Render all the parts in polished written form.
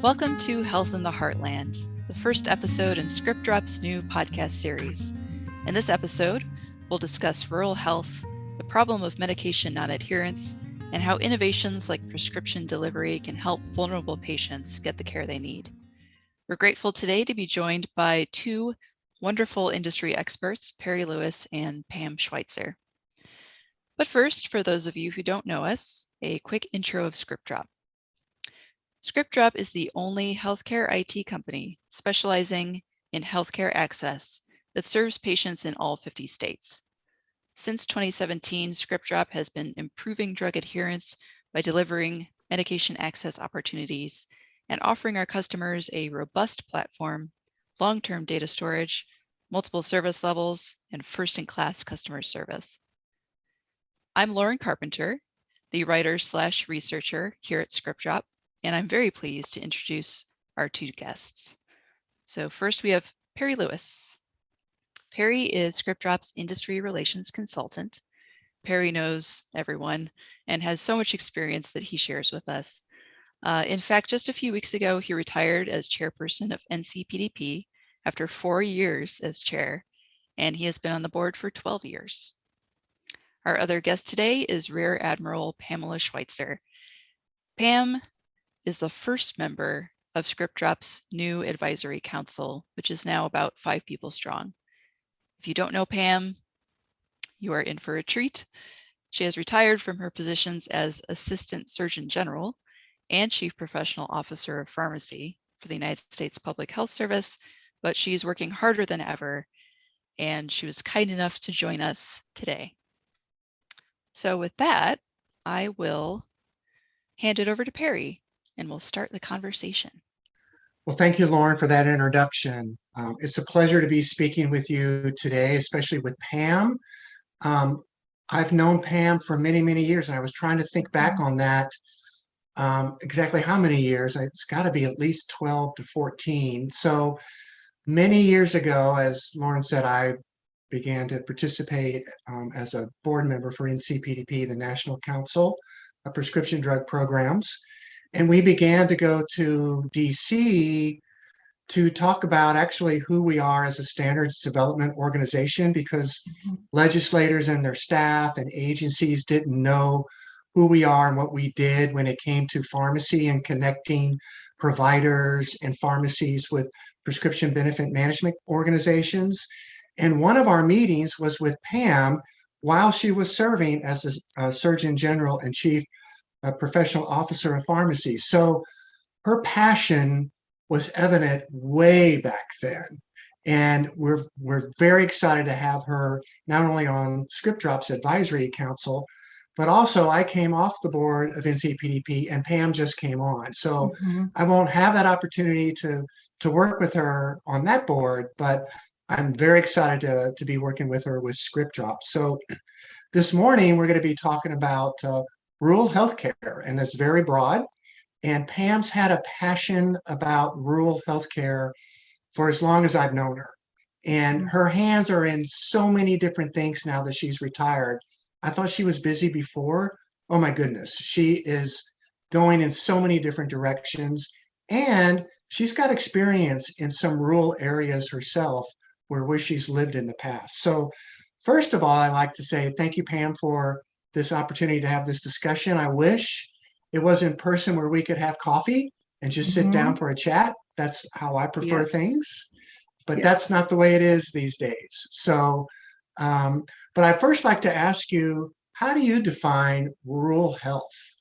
Welcome to Health in the Heartland, the first episode in ScriptDrop's new podcast series. In this episode, we'll discuss rural health, the problem of medication non-adherence, and how innovations like prescription delivery can help vulnerable patients get the care they need. We're grateful today to be joined by two wonderful industry experts, Perry Lewis and Pam Schweitzer. But first, for those of you who don't know us, a quick intro of ScriptDrop. ScriptDrop is the only healthcare IT company specializing in healthcare access that serves patients in all 50 states. Since 2017, ScriptDrop has been improving drug adherence by delivering medication access opportunities and offering our customers a robust platform, long-term data storage, multiple service levels, and first-in-class customer service. I'm Lauren Carpenter, the writer/researcher here at ScriptDrop, and I'm very pleased to introduce our two guests. So first we have Perry Lewis. Perry is ScriptDrop's industry relations consultant. Perry knows everyone and has so much experience that he shares with us. In fact, just a few weeks ago, he retired as chairperson of NCPDP after 4 years as chair, and he has been on the board for 12 years. Our other guest today is Rear Admiral Pamela Schweitzer. Pam is the first member of ScriptDrop's new advisory council, which is now about 5 people strong. If you don't know Pam, you are in for a treat. She has retired from her positions as Assistant Surgeon General and Chief Professional Officer of Pharmacy for the United States Public Health Service, but she's working harder than ever, and she was kind enough to join us today. So with that, I will hand it over to Perry, and we'll start the conversation. Well, thank you, Lauren, for that introduction. It's a pleasure to be speaking with you today, especially with Pam. I've known Pam for many, many years, and I was trying to think back on that, exactly how many years. It's got to be at least 12 to 14. So many years ago, as Lauren said, I began to participate as a board member for NCPDP, the National Council of Prescription Drug Programs. And we began to go to DC to talk about actually who we are as a standards development organization, because legislators and their staff and agencies didn't know who we are and what we did when it came to pharmacy and connecting providers and pharmacies with prescription benefit management organizations. And one of our meetings was with Pam while she was serving as a Surgeon General and Chief Professional Officer of Pharmacy. So her passion was evident way back then. And we're very excited to have her not only on ScriptDrop's advisory council, but also I came off the board of NCPDP and Pam just came on. So I won't have that opportunity to work with her on that board, but I'm very excited to be working with her with ScriptDrop. So this morning, we're going to be talking about rural healthcare, and it's very broad. And Pam's had a passion about rural healthcare for as long as I've known her. And her hands are in so many different things now that she's retired. I thought she was busy before. Oh my goodness, she is going in so many different directions. And she's got experience in some rural areas herself where she's lived in the past. So first of all, I'd like to say thank you, Pam, for this opportunity to have this discussion. I wish it was in person where we could have coffee and just sit down for a chat. That's how I prefer things, but that's not the way it is these days. So, but I'd first like to ask you, how do you define rural health?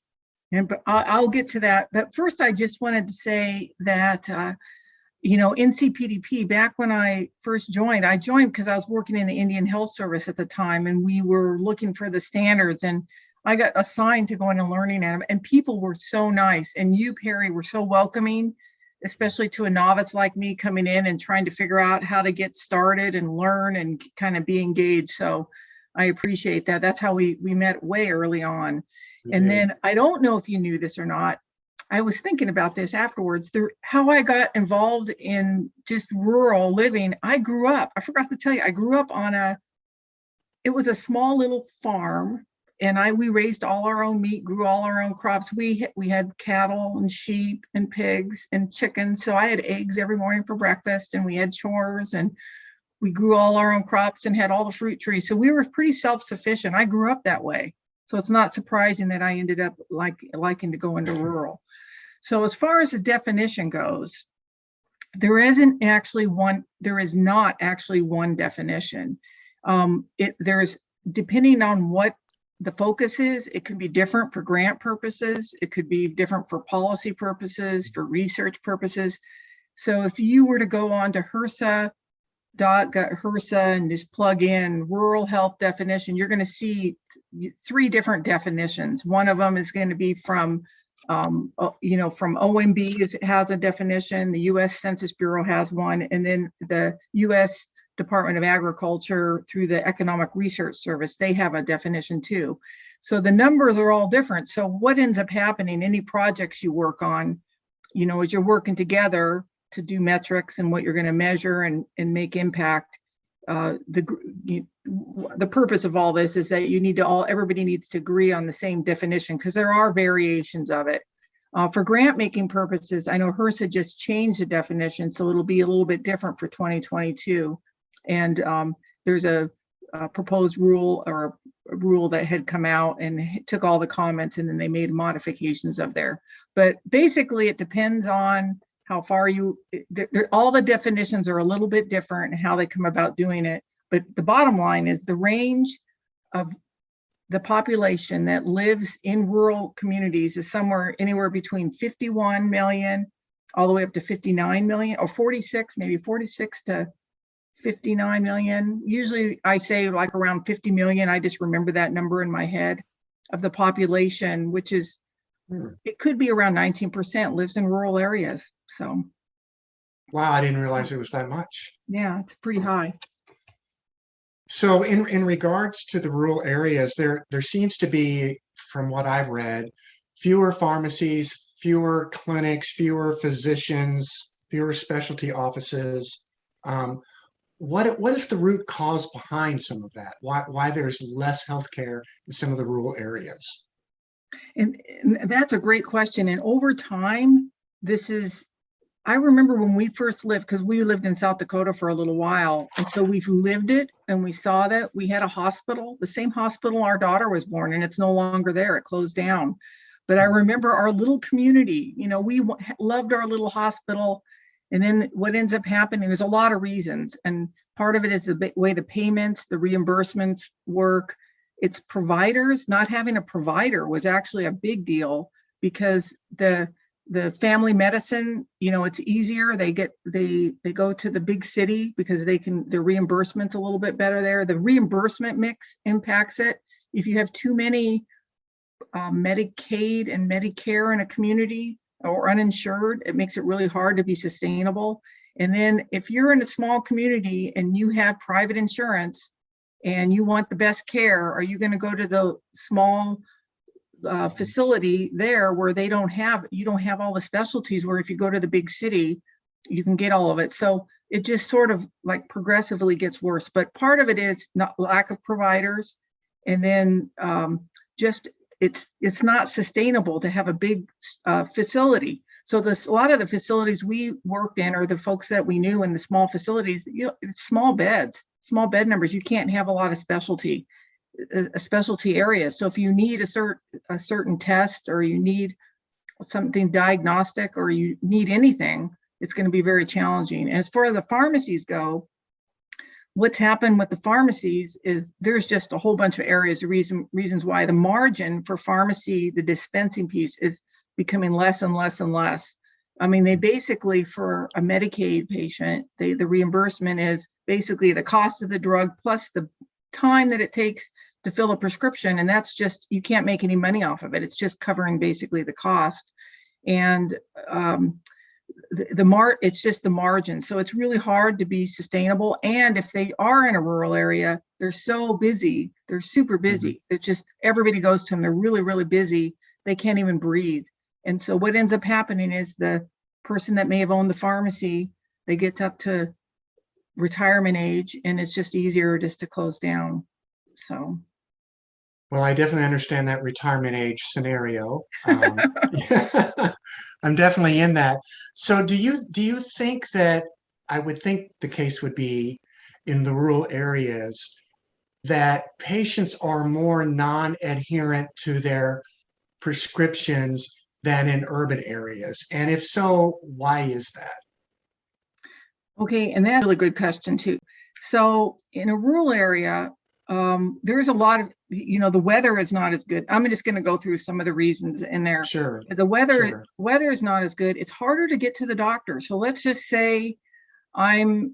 And I'll get to that. But first, I just wanted to say that, NCPDP, back when I first joined, I joined because I was working in the Indian Health Service at the time, and we were looking for the standards, and I got assigned to go in and learning at them, and people were so nice. And you, Perry, were so welcoming, especially to a novice like me coming in and trying to figure out how to get started and learn and kind of be engaged. So I appreciate that. That's how we met way early on. And then I don't know if you knew this or not, I was thinking about this afterwards, how I got involved in just rural living. I grew up, I forgot to tell you, I grew up on it was a small little farm and we raised all our own meat, grew all our own crops. We had cattle and sheep and pigs and chickens. So I had eggs every morning for breakfast, and we had chores, and we grew all our own crops and had all the fruit trees. So we were pretty self-sufficient. I grew up that way. So it's not surprising that I ended up liking to go into rural. So as far as the definition goes, there is not actually one definition. There's, depending on what the focus is, it could be different for grant purposes. It could be different for policy purposes, for research purposes. So if you were to go on to HRSA and just plug in rural health definition, you're going to see 3 different definitions. One of them is going to be from OMB has a definition, the U.S. Census Bureau has one, and then the U.S. Department of Agriculture through the Economic Research Service, they have a definition too. So the numbers are all different. So what ends up happening, any projects you work on, as you're working together to do metrics and what you're going to measure and make impact, the purpose of all this is that everybody needs to agree on the same definition, because there are variations of it. For grant making purposes, I know HRSA just changed the definition, so it'll be a little bit different for 2022. And there's a proposed rule, or a rule that had come out and took all the comments, and then they made modifications of there. But basically, it depends on how far all the definitions are a little bit different and how they come about doing it. But the bottom line is the range of the population that lives in rural communities is anywhere between 51 million all the way up to 59 million, or 46 to 59 million. Usually I say like around 50 million. I just remember that number in my head of the population, which is, it could be around 19% lives in rural areas. So. Wow, I didn't realize it was that much. Yeah, it's pretty high. So in regards to the rural areas, there seems to be, from what I've read, fewer pharmacies, fewer clinics, fewer physicians, fewer specialty offices. What is the root cause behind some of that? Why there's less healthcare in some of the rural areas? And that's a great question. And over time, I remember when we first lived, because we lived in South Dakota for a little while. And so we've lived it and we saw that we had a hospital, the same hospital our daughter was born in. It's no longer there. It closed down. But I remember our little community, we loved our little hospital. And then what ends up happening, there's a lot of reasons. And part of it is the way the payments, the reimbursements work. It's providers. Not having a provider was actually a big deal, because the family medicine, it's easier. They go to the big city because the reimbursement's a little bit better there. The reimbursement mix impacts it. If you have too many Medicaid and Medicare in a community, or uninsured, it makes it really hard to be sustainable. And then if you're in a small community and you have private insurance and you want the best care, are you going to go to the small facility there where you don't have all the specialties, where if you go to the big city, you can get all of it. So it just sort of like progressively gets worse. But part of it is not lack of providers. And then it's not sustainable to have a big facility. So a lot of the facilities we worked in, or the folks that we knew in the small facilities, it's small beds, small bed numbers. You can't have a lot of specialty areas. So if you need a certain test, or you need something diagnostic, or you need anything, it's going to be very challenging. And as far as the pharmacies go, what's happened with the pharmacies is there's just a whole bunch of areas, reasons why the margin for pharmacy, the dispensing piece, is becoming less and less and less. I mean, they basically, for a Medicaid patient, the reimbursement is basically the cost of the drug plus the time that it takes to fill a prescription. And that's just, you can't make any money off of it. It's just covering basically the cost. And it's just the margin. So it's really hard to be sustainable. And if they are in a rural area, they're so busy, they're super busy. It's just, everybody goes to them. They're really, really busy. They can't even breathe. And so what ends up happening is the person that may have owned the pharmacy, they get up to retirement age, and it's just easier just to close down. So. Well, I definitely understand that retirement age scenario. I'm definitely in that. So do you think that I would think the case would be in the rural areas that patients are more non-adherent to their prescriptions than in urban areas? And if so, why is that? Okay, and that's a really good question too. So in a rural area, there's a lot of, the weather is not as good. I'm just going to go through some of the reasons in there. Sure, The weather sure. weather is not as good. It's harder to get to the doctor. So let's just say I'm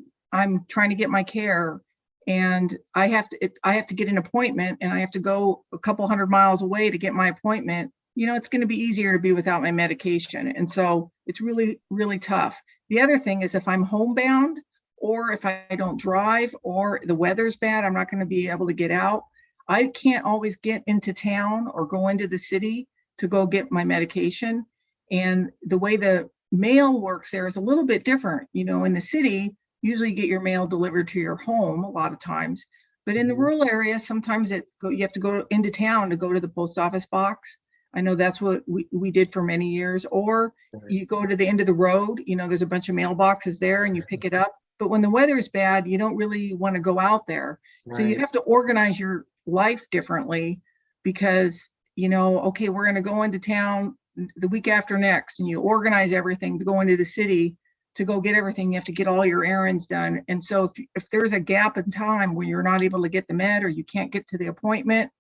trying to get my care, and I have to get an appointment, and I have to go a couple hundred miles away to get my appointment. It's going to be easier to be without my medication, and so it's really, really tough. The other thing is if I'm homebound, or if I don't drive, or the weather's bad, I'm not going to be able to get out. I can't always get into town or go into the city to go get my medication. And the way the mail works there is a little bit different. In the city, usually you get your mail delivered to your home a lot of times. But in the Mhm. rural areas, sometimes you have to go into town to go to the post office box. I know that's what we did for many years. Or Right, you go to the end of the road, there's a bunch of mailboxes there and you pick it up. But when the weather is bad, you don't really want to go out there. So you right, have to organize your life differently because, okay, we're going to go into town the week after next, and you organize everything to go into the city to go get everything. You have to get all your errands done. And so if there's a gap in time where you're not able to get the med or you can't get to the appointment,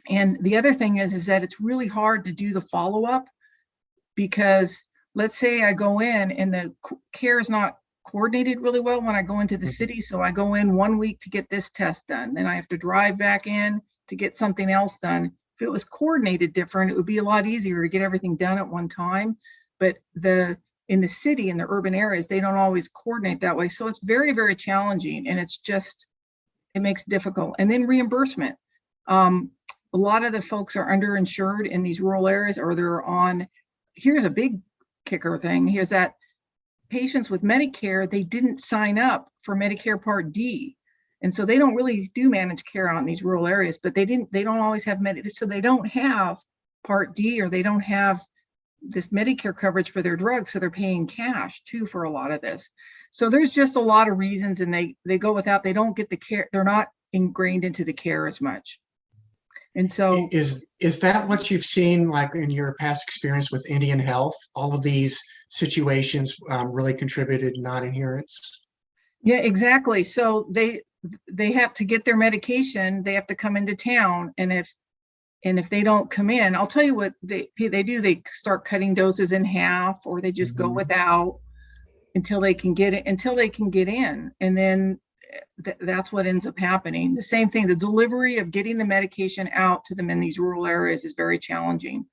and the other thing is that it's really hard to do the follow-up because let's say I go in and the care is not coordinated really well when I go into the mhm, city. So I go in 1 week to get this test done, then I have to drive back in to get something else done. If it was coordinated different, it would be a lot easier to get everything done at one time. But in the city, in the urban areas, they don't always coordinate that way. So it's very, very challenging, and it makes it difficult. And then reimbursement. A lot of the folks are underinsured in these rural areas, or here's a big kicker thing, here's that patients with Medicare, they didn't sign up for Medicare Part D. And so they don't really do managed care out in these rural areas, but they don't always have so they don't have Part D, or they don't have this Medicare coverage for their drugs. So they're paying cash too for a lot of this. So there's just a lot of reasons, and they go without, they don't get the care. They're not ingrained into the care as much. And so, Is that what you've seen, like in your past experience with Indian Health? All of these situations really contributed non-adherence. yeah, exactly. So they have to get their medication. They have to come into town, and if they don't come in, I'll tell you what they do. They start cutting doses in half, or they just go Mhm. without until they can get in, and then that's what ends up happening. The same thing, the delivery of getting the medication out to them in these rural areas is very challenging.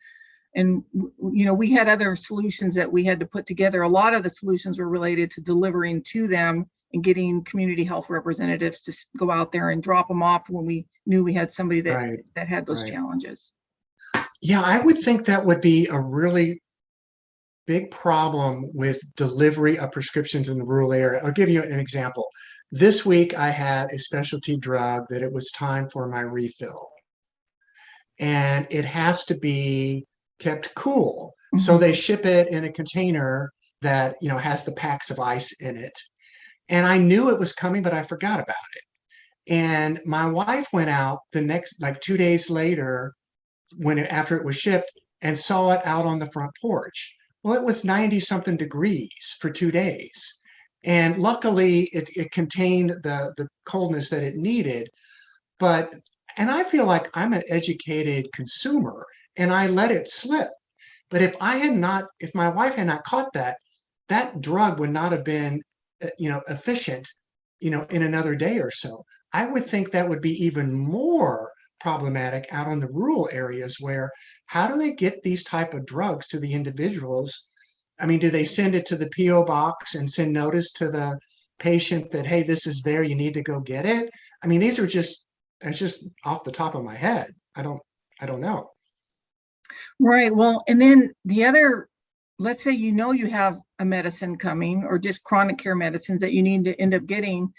And we had other solutions that we had to put together. A lot of the solutions were related to delivering to them and getting community health representatives to go out there and drop them off when we knew we had somebody that Right, had those right. challenges. Yeah, I would think that would be a really big problem with delivery of prescriptions in the rural area. I'll give you an example. This week I had a specialty drug that it was time for my refill, and it has to be kept cool. So Mhm. they ship it in a container that, has the packs of ice in it. And I knew it was coming, but I forgot about it. And my wife went out the next, like 2 days later, after it was shipped, and saw it out on the front porch. Well, it was 90 something degrees for 2 days. And luckily it contained the coldness that it needed. But, and I feel like I'm an educated consumer and I let it slip. But if my wife had not caught that, that drug would not have been, efficient, in another day or so. I would think that would be even more problematic out on the rural areas where how do they get these type of drugs to the individuals? I mean, do they send it to the PO box and send notice to the patient that, hey, this is there, you need to go get it? I mean, it's just off the top of my head. I don't know. Right. Well, and then let's say you have a medicine coming, or just chronic care medicines that you need to end up getting.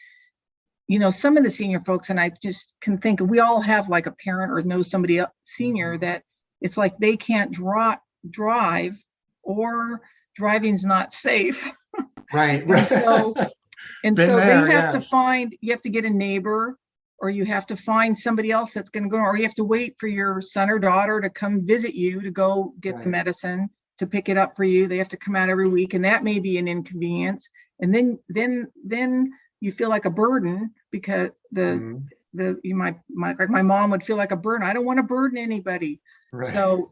some of the senior folks, and I just can think we all have like a parent or know somebody else, senior, that it's like they can't drive, or driving's not safe. Right. And Been so there, they have to yes. you have to get a neighbor, or you have to find somebody else that's going to go, or you have to wait for your son or daughter to come visit you to go get the Right. medicine, to pick it up for you. They have to come out every week, and that may be an inconvenience. And then you feel like a burden, because Mhm. my mom would feel like a burden. I don't want to burden anybody. Right. So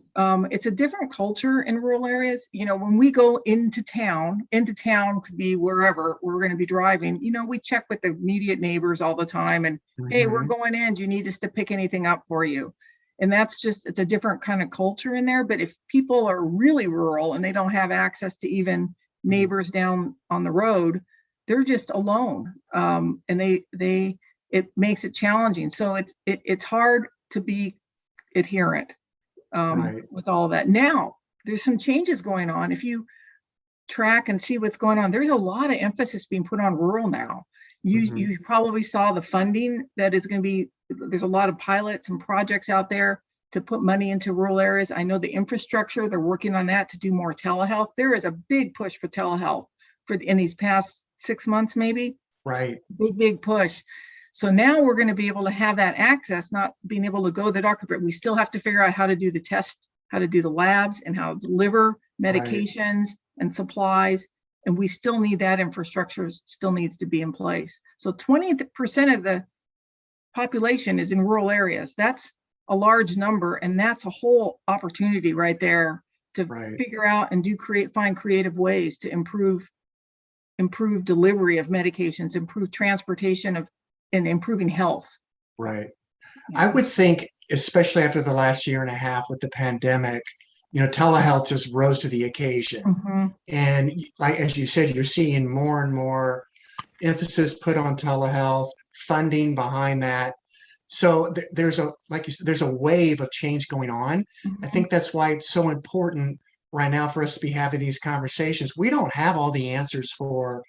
it's a different culture in rural areas. When we go into town could be wherever we're going to be driving, we check with the immediate neighbors all the time, and hey, we're Mhm. going in, do you need us to pick anything up for you? And it's a different kind of culture in there. But if people are really rural and they don't have access to even neighbors down on the road, they're just alone. And it makes it challenging. So it's hard to be adherent Right. with all of that. Now, there's some changes going on. If you track and see what's going on, there's a lot of emphasis being put on rural now. Mhm. You probably saw the funding that is going to be, there's a lot of pilots and projects out there to put money into rural areas. I know the infrastructure, they're working on that to do more telehealth. There is a big push for telehealth in these past 6 months, maybe. Right. Big push. So now we're going to be able to have that access, not being able to go to the doctor, but we still have to figure out how to do the test, how to do the labs, and how to deliver medications and supplies. And we still need that infrastructure, still needs to be in place. So 20% of the population is in rural areas. That's a large number, and that's a whole opportunity right there to figure out and find creative ways to improve delivery of medications, improve transportation and improving health. Right. I would think, especially after the last year and a half with the pandemic, telehealth just rose to the occasion. Mm-hmm. And like, as you said, you're seeing more and more emphasis put on telehealth, funding behind that. So there's there's a wave of change going on. Mm-hmm. I think that's why it's so important right now for us to be having these conversations. We don't have all the answers for,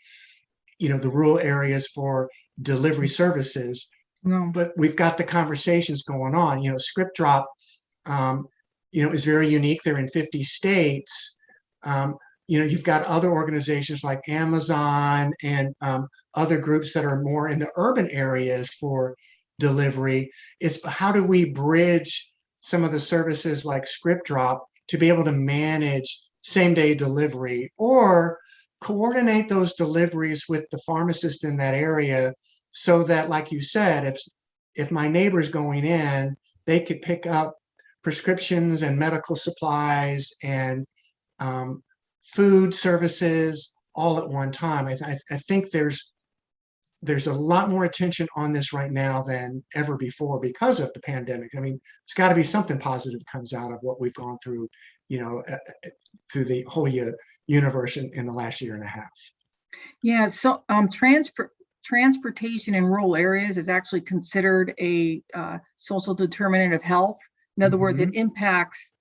the rural areas for delivery services, No. but we've got the conversations going on. Script Drop, is very unique. They're in 50 states. You've got other organizations like Amazon and other groups that are more in the urban areas for delivery. It's how do we bridge some of the services like Script Drop to be able to manage same-day delivery, or coordinate those deliveries with the pharmacist in that area, so that, like you said, if my neighbor's going in, they could pick up prescriptions and medical supplies and food services all at one time. I think there's a lot more attention on this right now than ever before because of the pandemic. I mean, there's got to be something positive comes out of what we've gone through, through the whole universe in the last year and a half. Yeah. So transportation in rural areas is actually considered a social determinant of health. In other words, it impacts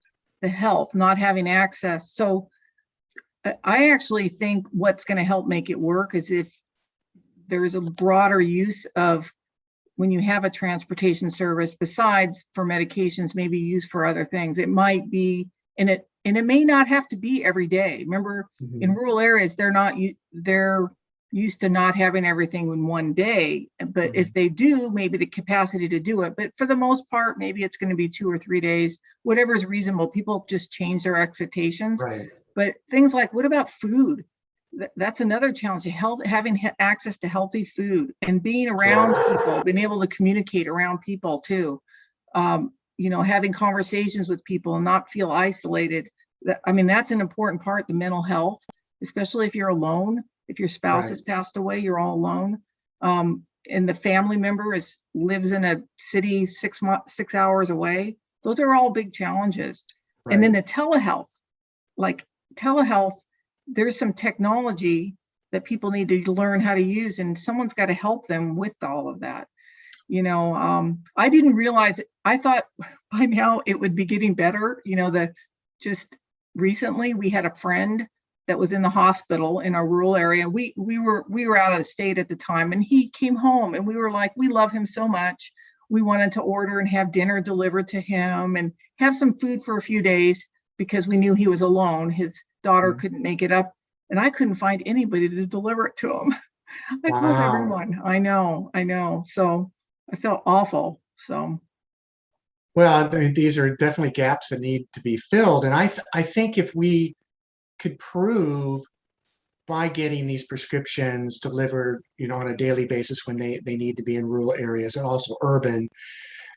the health, not having access. So I actually think what's going to help make it work is if there's a broader use of, when you have a transportation service, besides for medications, maybe used for other things. It might be, and it may not have to be every day. Remember, in rural areas, they're used to not having everything in one day. But if they do, maybe the capacity to do it. But for the most part, maybe it's going to be 2 or 3 days, whatever is reasonable. People just change their expectations. Right. But things like, what about food? That's another challenge. Having access to healthy food and being around people, being able to communicate around people too. Having conversations with people and not feel isolated. That's an important part, the mental health, especially if you're alone. If your spouse has passed away, you're all alone. And the family member lives in a city 6 hours away. Those are all big challenges. Right. And then the telehealth, there's some technology that people need to learn how to use, and someone's got to help them with all of that. I didn't realize it. I thought by now it would be getting better. Just recently we had a friend that was in the hospital in our rural area. We were out of the state at the time, and he came home, and we were like, we love him so much. We wanted to order and have dinner delivered to him and have some food for a few days because we knew he was alone. His daughter couldn't make it up, and I couldn't find anybody to deliver it to him. I called Wow. everyone. I know. So I felt awful. So Well, I mean, these are definitely gaps that need to be filled. And I think if we could prove by getting these prescriptions delivered, on a daily basis when they need to be in rural areas and also urban,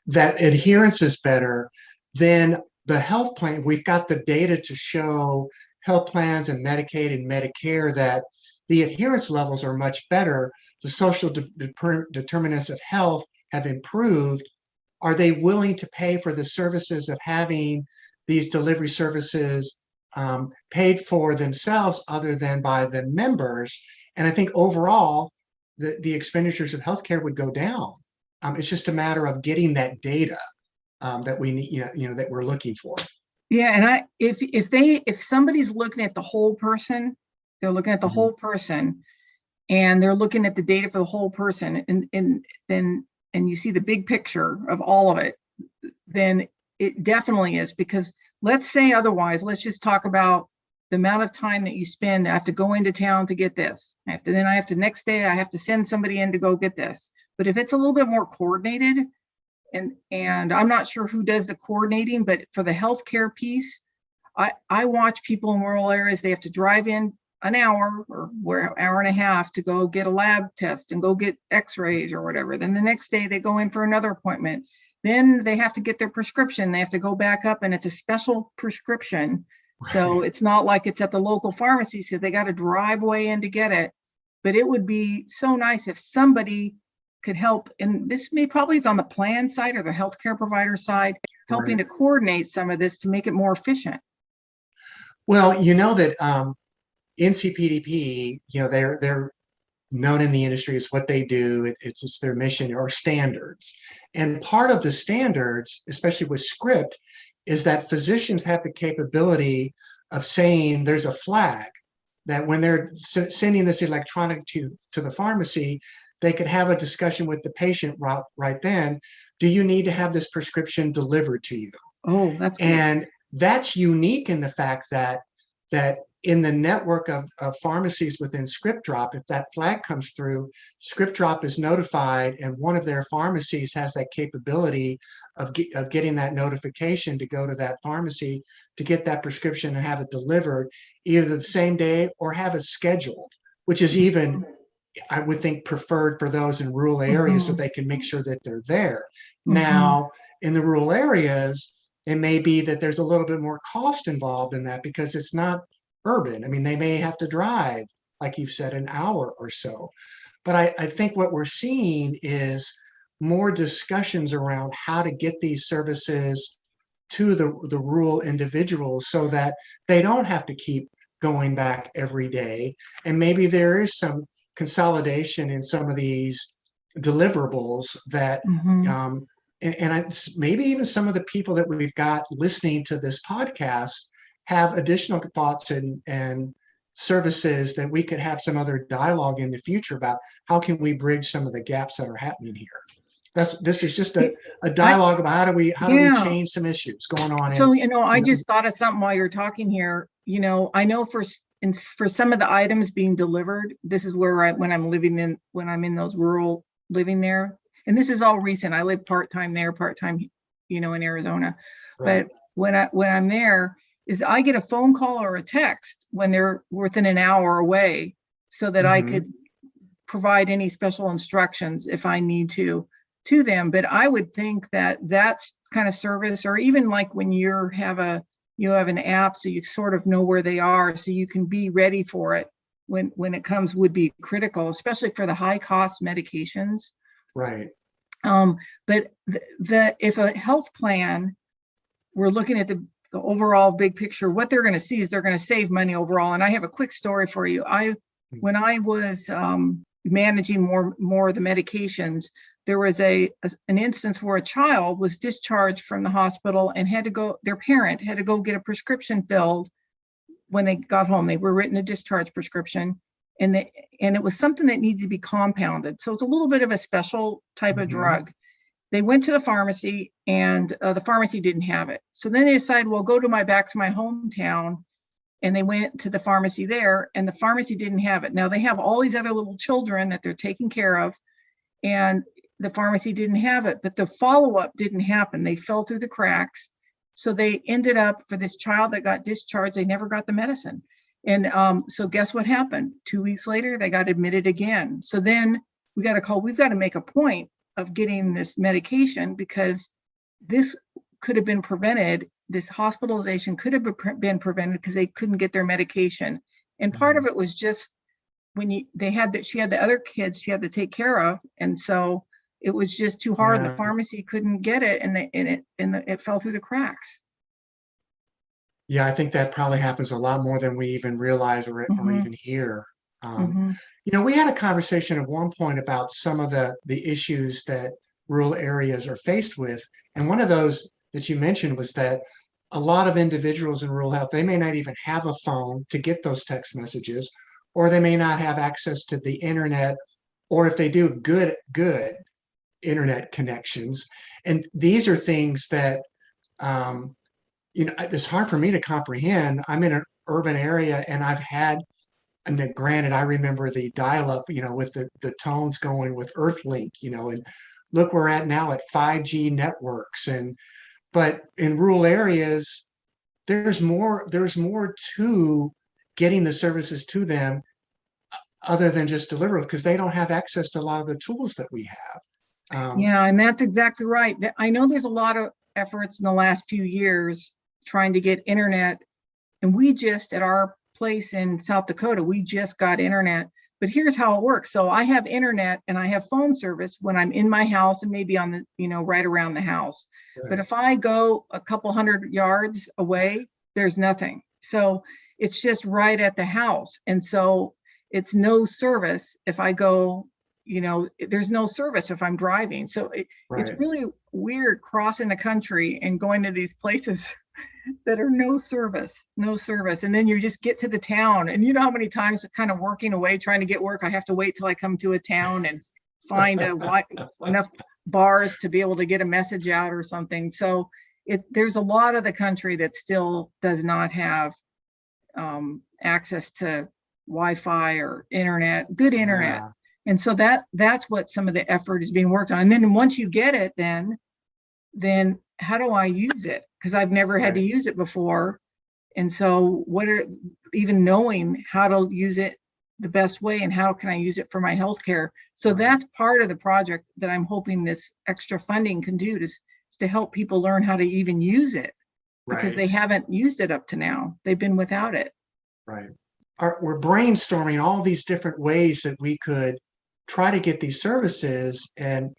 that adherence is better, then the health plan, we've got the data to show health plans and Medicaid and Medicare that the adherence levels are much better. The social determinants of health have improved. Are they willing to pay for the services of having these delivery services paid for themselves other than by the members? And I think overall, the expenditures of healthcare would go down. It's just a matter of getting that data that we need, that we're looking for. yeah, and if somebody's looking at the whole person, they're looking at the whole person, and they're looking at the data for the whole person, and you see the big picture of all of it, then it definitely is. Because let's say otherwise, let's just talk about the amount of time that you spend. I have to go into town to get this. Next day, I have to send somebody in to go get this. But if it's a little bit more coordinated, and I'm not sure who does the coordinating, but for the healthcare piece, I watch people in rural areas, they have to drive in an hour or hour and a half to go get a lab test and go get x-rays or whatever. Then the next day they go in for another appointment. Then they have to get their prescription. They have to go back up, and it's a special prescription. Right. So it's not like it's at the local pharmacy, so they got to drive way in to get it. But it would be so nice if somebody could help, and this probably is on the plan side or the healthcare provider side, helping to coordinate some of this to make it more efficient. Well, that NCPDP, they're known in the industry as what they do. It's their mission or standards. And part of the standards, especially with script, is that physicians have the capability of saying there's a flag that when they're sending this electronic to the pharmacy, they could have a discussion with the patient right then. Do you need to have this prescription delivered to you? Oh, that's good. And that's unique in the fact that in the network of pharmacies within ScriptDrop, if that flag comes through, ScriptDrop is notified, and one of their pharmacies has that capability of getting that notification to go to that pharmacy to get that prescription and have it delivered either the same day or have it scheduled, which is even, I would think, preferred for those in rural areas so they can make sure that they're there. Now, in the rural areas, it may be that there's a little bit more cost involved in that because it's not urban. I mean, they may have to drive, like you've said, an hour or so. But I think what we're seeing is more discussions around how to get these services to the rural individuals so that they don't have to keep going back every day. And maybe there is some consolidation in some of these deliverables that maybe even some of the people that we've got listening to this podcast have additional thoughts and services that we could have some other dialogue in the future about how can we bridge some of the gaps that are happening here. This is just a dialogue about how do we change some issues going on. So, I just thought of something while you're talking here. I know for some of the items being delivered, this is where when I'm in those rural living there, and this is all recent. I live part-time there, part-time, in Arizona. Right. But when I'm there, is I get a phone call or a text when they're within an hour away so that I could provide any special instructions if I need to them. But I would think that that's kind of service, or even like when you have an app, so you sort of know where they are, so you can be ready for it when it comes, would be critical, especially for the high cost medications. Right. But if a health plan, we're looking at the overall big picture, what they're going to see is they're going to save money overall. And I have a quick story for you. When I was managing more of the medications, there was an instance where a child was discharged from the hospital and their parent had to go get a prescription filled when they got home, they were written a discharge prescription, and it was something that needs to be compounded. So it's a little bit of a special type of drug. They went to the pharmacy, and the pharmacy didn't have it. So then they decided, well, go back to my hometown. And they went to the pharmacy there, and the pharmacy didn't have it. Now they have all these other little children that they're taking care of, and the pharmacy didn't have it, but the follow-up didn't happen. They fell through the cracks. So they ended up, for this child that got discharged, they never got the medicine. And so guess what happened? 2 weeks later, they got admitted again. So then we've got to make a point of getting this medication, because this could have been prevented. This hospitalization could have been prevented because they couldn't get their medication. And part of it was just when she had the other kids she had to take care of. And so it was just too hard. The pharmacy couldn't get it, and it fell through the cracks. Yeah, I think that probably happens a lot more than we even realize or even hear. We had a conversation at one point about some of the issues that rural areas are faced with. And one of those that you mentioned was that a lot of individuals in rural health, they may not even have a phone to get those text messages, or they may not have access to the internet, or if they do, good internet connections. And these are things that, it's hard for me to comprehend. I'm in an urban area, and and granted, I remember the dial-up, with the tones going with Earthlink, and look, we're at now at 5G networks. But in rural areas, there's more to getting the services to them other than just delivery, because they don't have access to a lot of the tools that we have. Yeah, and that's exactly right. I know there's a lot of efforts in the last few years trying to get internet, and we just, at our place in South Dakota, we just got internet. But here's how it works. So I have internet and I have phone service when I'm in my house and maybe on the, right around the house. Right. But if I go a couple hundred yards away, there's nothing. So it's just right at the house. And so it's no service if I go, there's no service if I'm driving. So it's really weird crossing the country and going to these places that are no service. And then you just get to the town, and you know how many times kind of working away, trying to get work, I have to wait till I come to a town and find enough bars to be able to get a message out or something. So there's a lot of the country that still does not have access to Wi-Fi or good internet. Yeah. And so that's what some of the effort is being worked on. And then once you get it, then how do I use it? Because I've never had to use it before. And so even knowing how to use it the best way, and how can I use it for my healthcare? So that's part of the project that I'm hoping this extra funding can do, is to help people learn how to even use it, because they haven't used it up to now. They've been without it. Right. We're brainstorming all these different ways that we could try to get these services and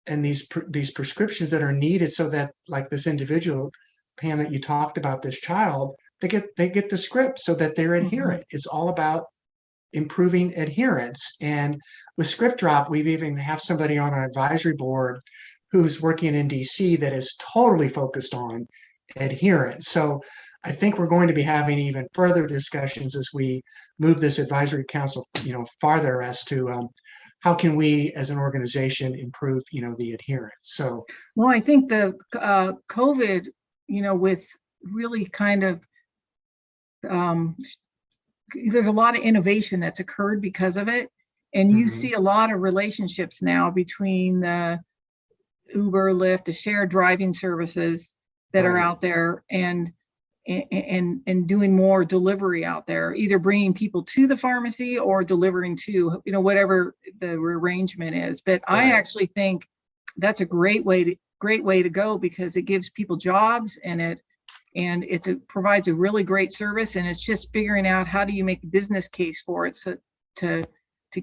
these prescriptions that are needed, so that, like this individual, Pam, that you talked about, this child, they get the script so that they're adherent. It's all about improving adherence. And with Script Drop, we've even have somebody on our advisory board who's working in DC that is totally focused on adherence. So I think we're going to be having even further discussions as we move this advisory council, farther, as to how can we as an organization improve, the adherence. So, well, I think the COVID, with really kind of, there's a lot of innovation that's occurred because of it. And you see a lot of relationships now between the Uber, Lyft, the shared driving services that are out there, and doing more delivery out there, either bringing people to the pharmacy or delivering to, whatever the arrangement is. But I actually think that's a great way to go, because it gives people jobs, and it provides a really great service. And it's just figuring out how do you make the business case for it, so to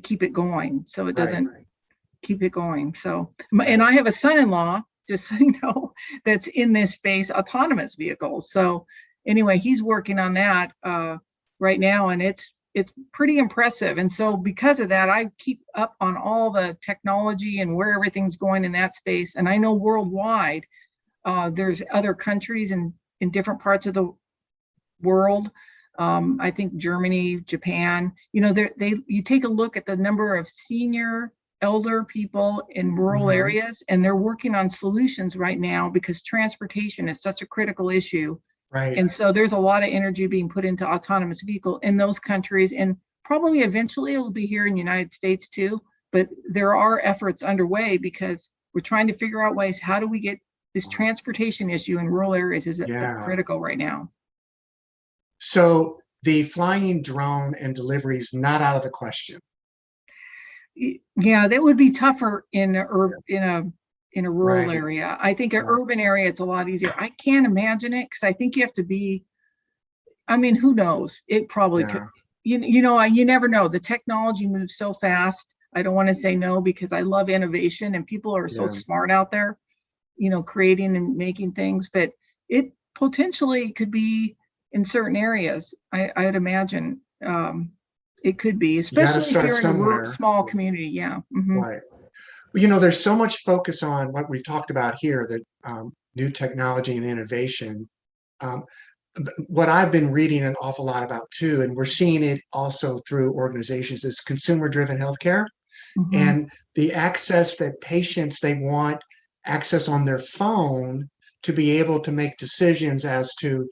keep it going, so it doesn't keep it going. So, and I have a son-in-law, just so you know, that's in this space, autonomous vehicles. So anyway, he's working on that right now, and it's pretty impressive. And so because of that, I keep up on all the technology and where everything's going in that space. And I know worldwide, there's other countries in different parts of the world I think Germany, Japan, you take a look at the number of senior elder people in rural Mhm. areas, and they're working on solutions right now because transportation is such a critical issue. Right. And so there's a lot of energy being put into autonomous vehicle in those countries, and probably eventually it will be here in the United States too. But there are efforts underway because we're trying to figure out ways, how do we get this transportation issue in rural areas is Yeah. critical right now. So the flying drone and delivery is not out of the question. Yeah, that would be tougher in a rural Right. area. I think an Right. urban area, it's a lot easier. I can't imagine it because I think you have to be, I mean, who knows? It probably could. Yeah. You never know. The technology moves so fast. I don't want to say no because I love innovation and people are so Yeah. smart out there, creating and making things, but it potentially could be in certain areas. I'd imagine it could be, You got to especially if start you're in a somewhere. small community. Yeah. Mhm. Right. Well, there's so much focus on what we've talked about here, that new technology and innovation. Um, what I've been reading an awful lot about too, and we're seeing it also through organizations, is consumer-driven healthcare, Mhm. and the access that patients, they want access on their phone to be able to make decisions as to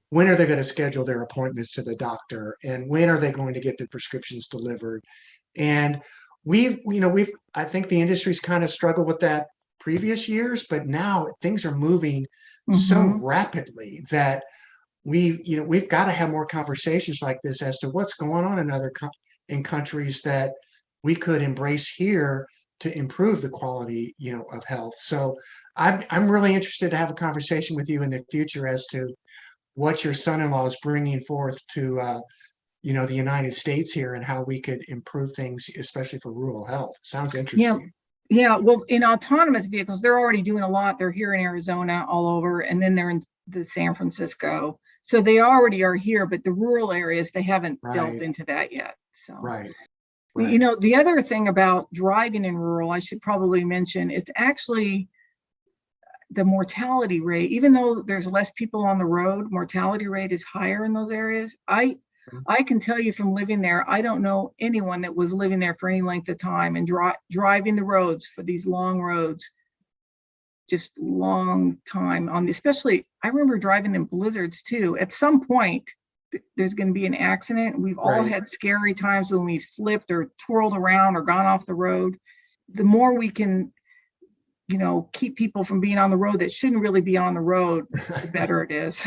when are they going to schedule their appointments to the doctor, and when are they going to get their prescriptions delivered. And I think the industry's kind of struggled with that previous years, but now things are moving so Mhm. rapidly that we've got to have more conversations like this as to what's going on in countries that we could embrace here to improve the quality, of health. So I'm really interested to have a conversation with you in the future as to what your son-in-law is bringing forth to the United States here, and how we could improve things, especially for rural health. Sounds Yeah. interesting. Yeah. Well, in autonomous vehicles, they're already doing a lot. They're here in Arizona, all over, and then they're in the San Francisco. So they already are here, but the rural areas, they haven't delved Right, into that yet. So, right, right. the other thing about driving in rural, I should probably mention, it's actually the mortality rate, even though there's less people on the road, mortality rate is higher in those areas. I can tell you from living there, I don't know anyone that was living there for any length of time and driving the roads for these long roads, just long time on, especially I remember driving in blizzards too. At some point, there's going to be an accident. We've all Right. had scary times when we've slipped or twirled around or gone off the road. The more we can keep people from being on the road that shouldn't really be on the road, the better it is.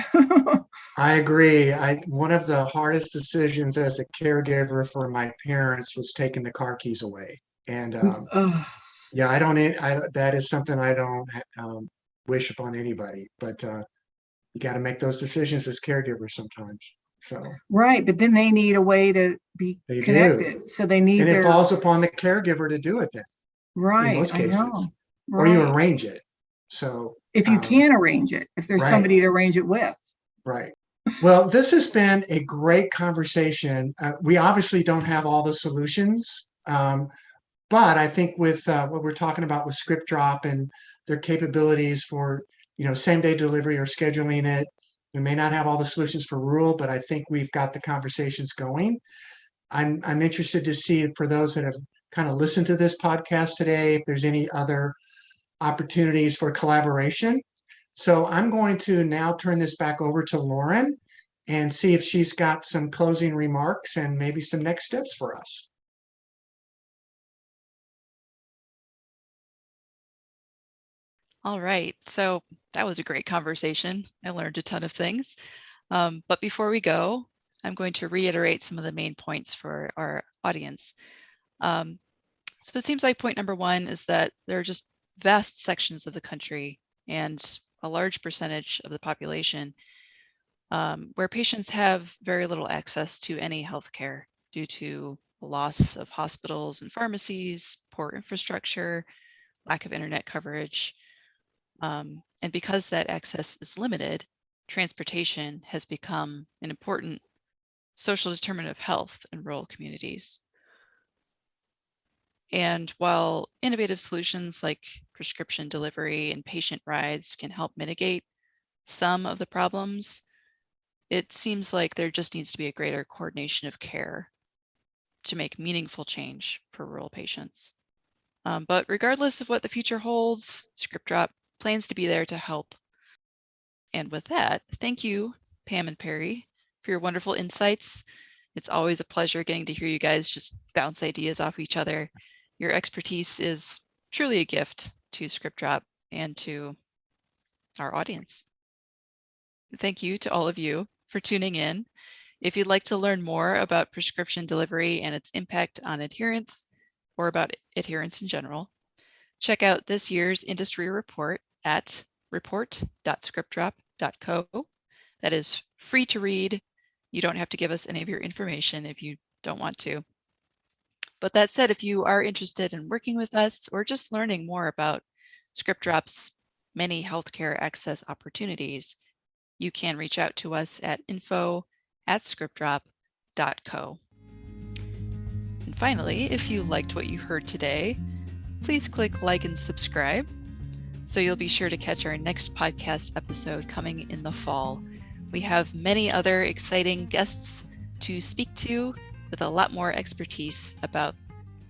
I agree. One of the hardest decisions as a caregiver for my parents was taking the car keys away. And Ugh. yeah, that is something I don't wish upon anybody, but you got to make those decisions as caregivers sometimes. So Right, but then they need a way to be they do. connected. So they need And it their falls upon the caregiver to do it then, in right, most I cases, know. or you Right. arrange it. So, If you can arrange it, if there's right, somebody to arrange it with. right. Well, this has been a great conversation. We obviously don't have all the solutions, but I think with what we're talking about with ScriptDrop and their capabilities for, same day delivery or scheduling it, we may not have all the solutions for rural, but I think we've got the conversations going. I'm interested to see, for those that have kind of listened to this podcast today, if there's any other opportunities for collaboration. So I'm going to now turn this back over to Lauren and see if she's got some closing remarks and maybe some next steps for us. All right, so that was a great conversation. I learned a ton of things. But before we go, I'm going to reiterate some of the main points for our audience. So it seems like point number one is that there are just vast sections of the country and a large percentage of the population where patients have very little access to any healthcare due to the loss of hospitals and pharmacies, poor infrastructure, lack of internet coverage. And because that access is limited, transportation has become an important social determinant of health in rural communities. And while innovative solutions like prescription delivery and patient rides can help mitigate some of the problems, It seems like there just needs to be a greater coordination of care to make meaningful change for rural patients. But regardless of what the future holds, ScriptDrop plans to be there to help. And with that, thank you, Pam and Perry, for your wonderful insights. It's always a pleasure getting to hear you guys just bounce ideas off each other. Your expertise is truly a gift to ScriptDrop and to our audience. Thank you to all of you for tuning in. If you'd like to learn more about prescription delivery and its impact on adherence, or about adherence in general, check out this year's industry report at report.scriptdrop.co. That is free to read. You don't have to give us any of your information if you don't want to. But that said, if you are interested in working with us or just learning more about ScriptDrop's many healthcare access opportunities, you can reach out to us at info@scriptdrop.co. And finally, if you liked what you heard today, please click like and subscribe so you'll be sure to catch our next podcast episode coming in the fall. We have many other exciting guests to speak to with a lot more expertise about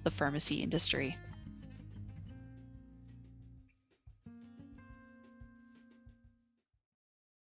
the pharmacy industry.